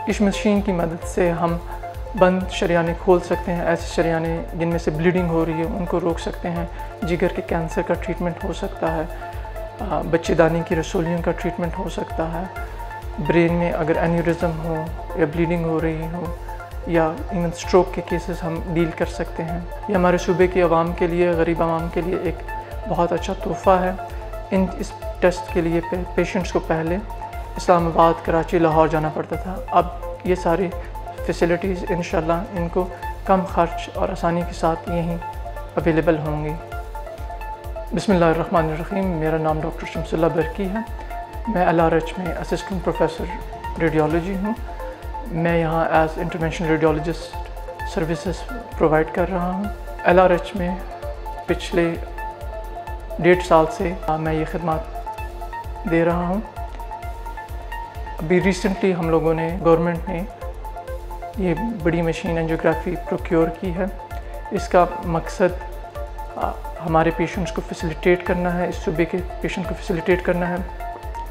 इस मशीन की मदद से हम बंद शरियाने खोल सकते हैं। ऐसे शरियाने जिनमें से ब्लीडिंग हो रही है उनको रोक सकते हैं। जिगर के कैंसर का ट्रीटमेंट हो सकता है, बच्चेदानी की रसोलियों का ट्रीटमेंट हो सकता है, ब्रेन में अगर एन्यूरिज्म हो या ब्लीडिंग हो रही हो या इवन स्ट्रोक के केसेस हम डील कर सकते हैं। ये हमारे सूबे की आवाम के लिए, गरीब आवाम के लिए एक बहुत अच्छा तोहफ़ा है। इस टेस्ट के लिए पेशेंट्स को पहले इस्लामाबाद, कराची, लाहौर जाना पड़ता था। अब ये सारी फैसिलिटीज़ इंशाल्लाह इनको कम ख़र्च और आसानी के साथ यहीं अवेलेबल होंगी। बिस्मिल्लाहिर्रहमानिर्रहीम। मेरा नाम डॉक्टर शमसुल्लाह बरकी है। मैं LRH में असिस्टेंट प्रोफेसर रेडियोलॉजी हूँ। मैं यहाँ as interventional radiologist services provide कर रहा हूँ। LRH में पिछले 1.5 साल से मैं ये खिदमत दे रहा हूँ। अभी रिसेंटली हम लोगों ने, गवर्नमेंट ने ये बड़ी मशीन एंजियोग्राफी प्रोक्योर की है। इसका मकसद हमारे पेशेंट्स को फैसिलिटेट करना है, इस सूबे के पेशेंट को फैसिलिटेट करना है।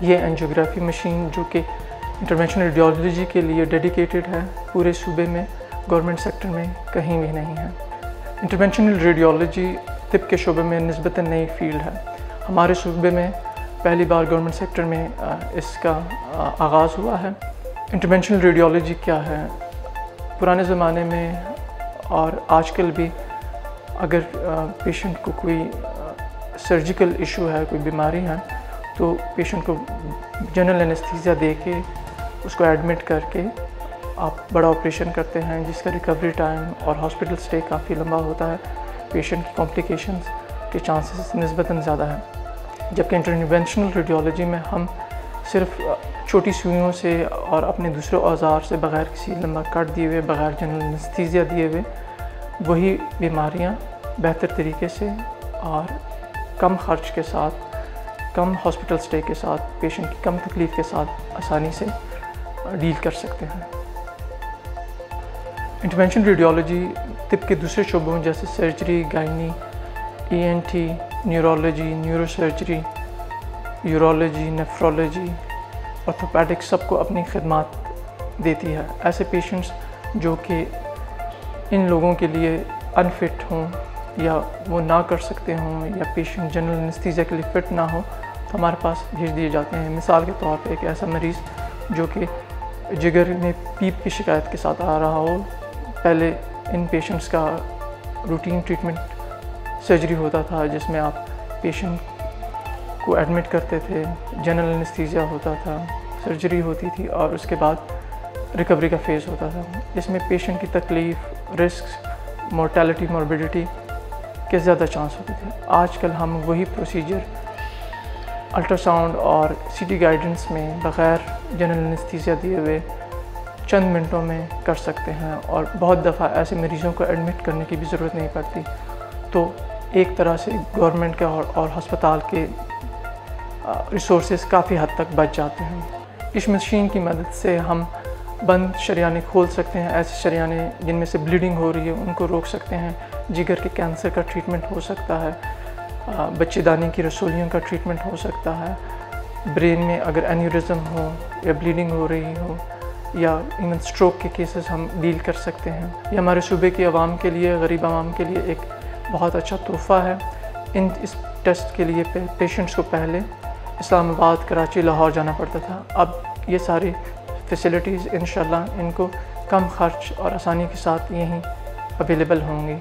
ये एंजियोग्राफी मशीन जो कि इंटरवेंशनल रेडियोलॉजी के लिए डेडिकेटेड है, पूरे सूबे में गवर्नमेंट सेक्टर में कहीं भी नहीं है। इंटरवेंशनल रेडियोलॉजी तिब के शोबे में निस्बतन नई फील्ड है। हमारे सूबे में पहली बार गवर्नमेंट सेक्टर में इसका आगाज़ हुआ है। इंटरवेंशनल रेडियोलॉजी क्या है? पुराने ज़माने में और आजकल भी अगर पेशेंट को कोई सर्जिकल इशू है, कोई बीमारी है, तो पेशेंट को जनरल एनेस्थीसिया दे के उसको एडमिट करके आप बड़ा ऑपरेशन करते हैं, जिसका रिकवरी टाइम और हॉस्पिटल स्टे काफ़ी लंबा होता है। पेशेंट की कॉम्प्लिकेशंस के चांसेस निस्बतन ज़्यादा हैं। जबकि इंटरवेंशनल रेडियोलॉजी में हम सिर्फ छोटी सुइयों से और अपने दूसरे औजार से बग़ैर किसी लंबा कट दिए हुए, बग़ैर जनरल एनेस्थीसिया दिए हुए, वही बीमारियां बेहतर तरीके से और कम ख़र्च के साथ, कम हॉस्पिटल स्टे के साथ, पेशेंट की कम तकलीफ़ के साथ आसानी से डील कर सकते हैं। इंटरवेंशनल रेडियोलॉजी तिब के दूसरे शोबों जैसे surgery, gynae, ENT, neurology, neurosurgery, urology, nephrology, orthopaedics सबको अपनी खिदमत देती है। ऐसे पेशेंट्स जो कि इन लोगों के लिए अनफिट हों या वो ना कर सकते हों या पेशेंट जनरल एनेस्थीसिया के लिए फ़िट ना हो, तो हमारे पास भेज दिए जाते हैं। मिसाल के तौर पे एक ऐसा मरीज़ जो कि जिगर में पीप की शिकायत के साथ आ रहा हो, पहले इन पेशेंट्स का रूटीन ट्रीटमेंट सर्जरी होता था जिसमें आप पेशेंट को एडमिट करते थे, जनरल एनेस्थीसिया होता था, सर्जरी होती थी और उसके बाद रिकवरी का फेज़ होता था। इसमें पेशेंट की तकलीफ़, रिस्क, मोर्टेलिटी, मॉर्बिडिटी के ज़्यादा चांस होते थे। आजकल हम वही प्रोसीजर अल्ट्रासाउंड और CT गाइडेंस में बग़ैर जनरल एनेस्थीसिया दिए हुए चंद मिनटों में कर सकते हैं और बहुत दफ़ा ऐसे मरीज़ों को एडमिट करने की भी ज़रूरत नहीं पड़ती। तो एक तरह से गवर्नमेंट के और हस्पताल के रिसोर्सेज काफ़ी हद तक बच जाते हैं। इस मशीन की मदद से हम बंद शरियाने खोल सकते हैं। ऐसे शरियाने जिनमें से ब्लीडिंग हो रही है उनको रोक सकते हैं। जिगर के कैंसर का ट्रीटमेंट हो सकता है, बच्चेदानी की रसोलियों का ट्रीटमेंट हो सकता है, ब्रेन में अगर एन्यूरिज्म हो या ब्लीडिंग हो रही हो या इवन स्ट्रोक के केसेस हम डील कर सकते हैं। ये हमारे सूबे की आवाम के लिए, गरीब आवाम के लिए एक बहुत अच्छा तोहफ़ा है। इस टेस्ट के लिए पेशेंट्स को पहले इस्लामाबाद, कराची, लाहौर जाना पड़ता था। अब ये सारी फैसिलिटीज़ इंशाल्लाह इनको कम ख़र्च और आसानी के साथ यहीं अवेलेबल होंगी।